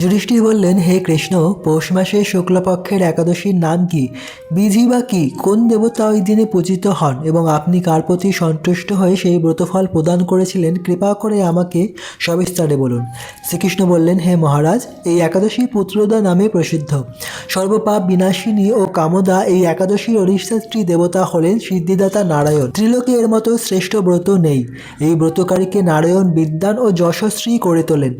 যুধিষ্ঠির বললেন, হে কৃষ্ণ, পৌষ মাসের শুক্লপক্ষের একাদশীর নাম কি? বিধি বা কি? কোন দেবতা ওই দিনে পূজিত হন এবং আপনি কার প্রতি সন্তুষ্ট হয়ে সেই ব্রতফল প্রদান করেছিলেন, কৃপা করে আমাকে সবিস্তারে বলুন। শ্রীকৃষ্ণ বললেন, হে মহারাজ, এই একাদশী পুত্রদা নামে প্রসিদ্ধ। সর্বপাপ বিনাশিনী ও কামদা এই একাদশীর অধিষ্ঠাত্রী দেবতা হলেন সিদ্ধিদাতা নারায়ণ। ত্রিলোকে এর মতো শ্রেষ্ঠ ব্রত নেই। এই ব্রতকারীকে নারায়ণ বিদ্বান ও যশস্বী করে তোলেন।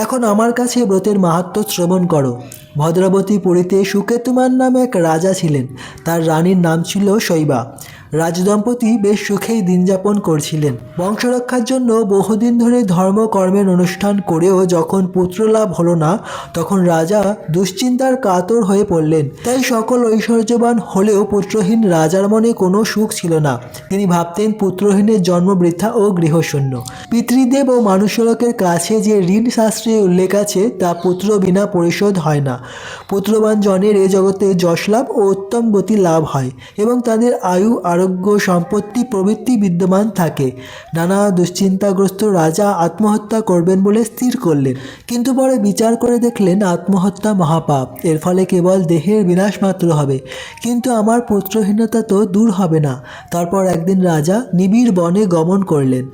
এখন আমার কাছে ব্রতের মাহাত্ম্য শ্রবণ করো। ভদ্রাবতী পুরীতে সুকেতুমান নামে এক রাজা ছিলেন। তার রানীর নাম ছিল শৈবা। রাজদম্পতি বেশ সুখেই দিন যাপন করছিলেন। বংশরক্ষার জন্য বহুদিন ধরে ধর্মকর্মের অনুষ্ঠান করেও যখন পুত্রলাভ হলো না, তখন রাজা দুশ্চিন্তার কাতর হয়ে পড়লেন। তাই সকল ঐশ্বর্যবান হলেও পুত্রহীন রাজার মনে কোনো সুখ ছিল না। তিনি ভাবতেন, পুত্রহীনের জন্ম বৃথা ও গৃহশূন্য। পিতৃদেব ও মানুষলোকের কাছে যে ঋণ শাস্ত্রে উল্লেখ আছে, তা পুত্র বিনা পরিশোধ হয় না। পুত্রবান জনের এ জগতে যশলাভ ও উত্তম গতি লাভ হয় এবং তাদের আয়ু, আরোগ্য, সম্পত্তি প্রভৃতি বিদ্যমান থাকে। নানা দুশ্চিন্তাগ্রস্ত রাজা আত্মহত্যা করবেন বলে স্থির করলেন। কিন্তু পরে বিচার করে দেখলেন, আত্মহত্যা মহাপাপ। এর ফলে কেবল দেহের বিনাশ মাত্র হবে, কিন্তু আমার পুত্রহীনতা তো দূর হবে না। তারপর একদিন রাজা নিবিড় বনে গমন করলেন।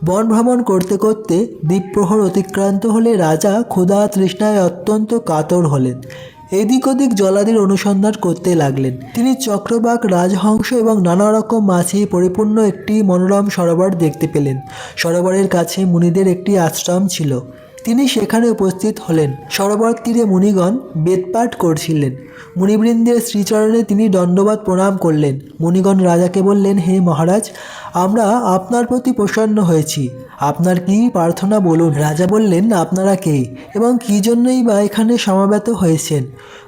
বন ভ্রমণ করতে করতে দ্বীপ্রহর অতিক্রান্ত হলে রাজা ক্ষুধা তৃষ্ণায় অত্যন্ত কাতর হলেন। এদিক ওদিক জলাদির অনুসন্ধান করতে লাগলেন। তিনি চক্রবাক, রাজহংস এবং নানা রকম মাছে পরিপূর্ণ একটি মনোরম সরোবর দেখতে পেলেন। সরোবরের কাছে মুনিদের একটি আশ্রম ছিল। তিনি সেখানে উপস্থিত হলেন। সরোবর তীরে মুনিগণ বেদপাঠ করছিলেন। মুনিবৃন্দের শ্রীচরণে তিনি দণ্ডবাদ প্রণাম করলেন। মুনিগণ রাজাকে বললেন, হে মহারাজ, আমরা আপনার প্রতি প্রসন্ন হয়েছি। আপনার কি প্রার্থনা বলুন। রাজা বললেন, আপনারা কে এবং কী জন্যই বা এখানে সমাবেত হয়েছেন?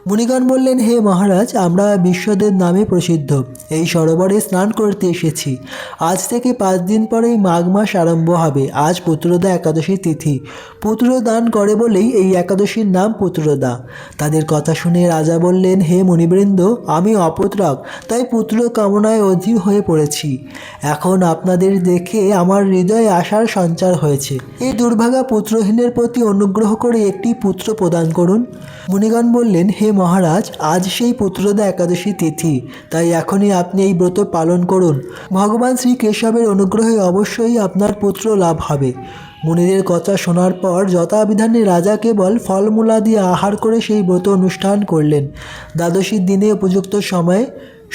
মুনিগণ বললেন, হে মহারাজ, আমরা বিশ্বদেব নামে প্রসিদ্ধ। এই সরোবরে স্নান করতে এসেছি। আজ থেকে 5 দিন পরেই মাঘ মাস আরম্ভ হবে। আজ পুত্রদা একাদশী তিথি। পুত্র দান করে বলেই এই একাদশীর নাম পুত্রদা। তাদের কথা শুনে রাজা বললেন, হে মুনিবৃন্দ, আমি অপুত্রক, তাই পুত্র কামনায় অধীর হয়ে পড়েছি। এখন আপনাদের দেখে আমার হৃদয়ে আশার সঞ্চার হয়েছে। এই দুর্ভাগা পুত্রহীনের প্রতি অনুগ্রহ করে একটি পুত্র প্রদান করুন। মুনিগণ বললেন, হে মহারাজ, আজ সেই পুত্রদা একাদশী তিথি, তাই এখনই আপনি এই ব্রত পালন করুন। ভগবান শ্রী কেশবের অনুগ্রহে অবশ্যই আপনার পুত্র লাভ হবে। মুনিদের কথা শোনার পর যথাবিধানে রাজা কেবল ফলমূলাদি আহার করে সেই ব্রত অনুষ্ঠান করলেন। দ্বাদশীর দিনে উপযুক্ত সময়ে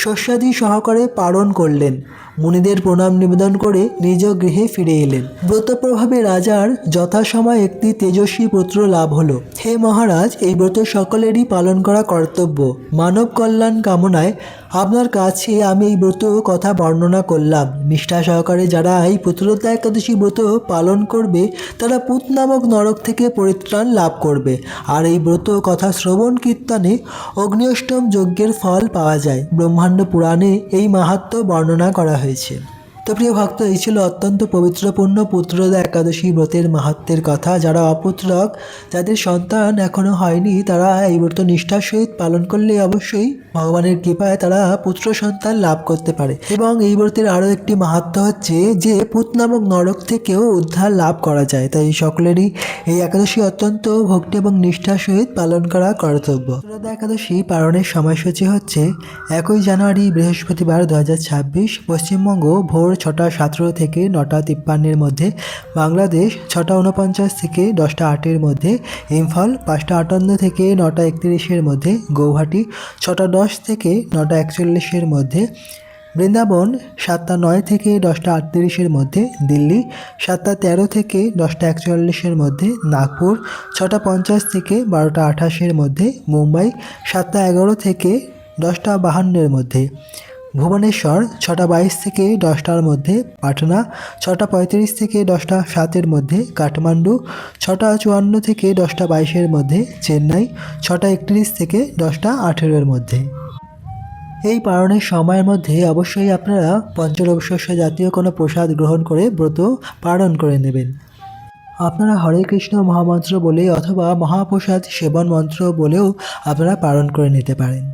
শস্যাদি সহকারে পালন করলেন। মুনিদের প্রণাম নিবেদন করে নিজ গৃহে ফিরে এলেন। ব্রত প্রভাবে রাজার যথাসময় একটি তেজস্বী পুত্র লাভ হলো। হে মহারাজ, এই ব্রত সকলেরই পালন করা কর্তব্য। মানব কল্যাণ কামনায় আপনার কাছে আমি এই ব্রত কথা বর্ণনা করলাম। নিষ্ঠা সহকারে যারা এই পুত্রদা একাদশী ব্রত পালন করবে, তারা পুত নামক নরক থেকে পরিত্রাণ লাভ করবে। আর এই ব্রত কথা শ্রবণ কীর্তনে অগ্নিষ্টম যজ্ঞের ফল পাওয়া যায়। ব্রহ্মাণ্ড পুরাণে এই মাহাত্ম্য বর্ণনা করা হয়েছে। তো প্রিয় ভক্ত, এই ছিল অত্যন্ত পবিত্রপূর্ণ পুত্রদা একাদশী ব্রতের মাহাত্ম্যের কথা। যারা অপুত্রক, যাদের সন্তান এখনও হয়নি, তারা এই ব্রত নিষ্ঠার সহিত পালন করলে অবশ্যই ভগবানের কৃপায় তারা পুত্র সন্তান লাভ করতে পারে। এবং এই ব্রতের আরও একটি মাহাত্ম্য হচ্ছে যে পুত নামক নরক থেকেও উদ্ধার লাভ করা যায়। তাই সকলেরই এই একাদশী অত্যন্ত ভক্তি এবং নিষ্ঠার সহিত পালন করা কর্তব্য। পুত্রদা একাদশী পালনের সময়সূচি হচ্ছে 1 জানুয়ারি বৃহস্পতিবার 2026 পশ্চিমবঙ্গ ভোর 6:17 থেকে 9:53 মধ্যে, বাংলাদেশ 6:49 থেকে 10:08 মধ্যে, ইম্ফল 5:58 থেকে 9:31 মধ্যে, গৌহাটি 6:10 থেকে 9:41 মধ্যে, বৃন্দাবন 7:09 থেকে 10:38 মধ্যে, দিল্লি 7:13 থেকে 10:41 মধ্যে, নাগপুর 6:50 থেকে 12:28 মধ্যে, মুম্বাই 7:11 থেকে 10:52 মধ্যে, ভুবনেশ্বর 6:22 থেকে 10টার মধ্যে, পাটনা 6:35 থেকে 10:07 মধ্যে, কাঠমান্ডু 6:54 থেকে 10:22 মধ্যে, চেন্নাই 6:31 থেকে 10:18 মধ্যে। এই পালনের সময়ের মধ্যে অবশ্যই আপনারা পঞ্চরবিশস্য জাতীয় কোনো প্রসাদ গ্রহণ করে ব্রত পালন করে নেবেন। আপনারা হরে কৃষ্ণ মহামন্ত্র বলে অথবা মহাপ্রসাদ সেবন মন্ত্র বলেও আপনারা পালন করে নিতে পারেন।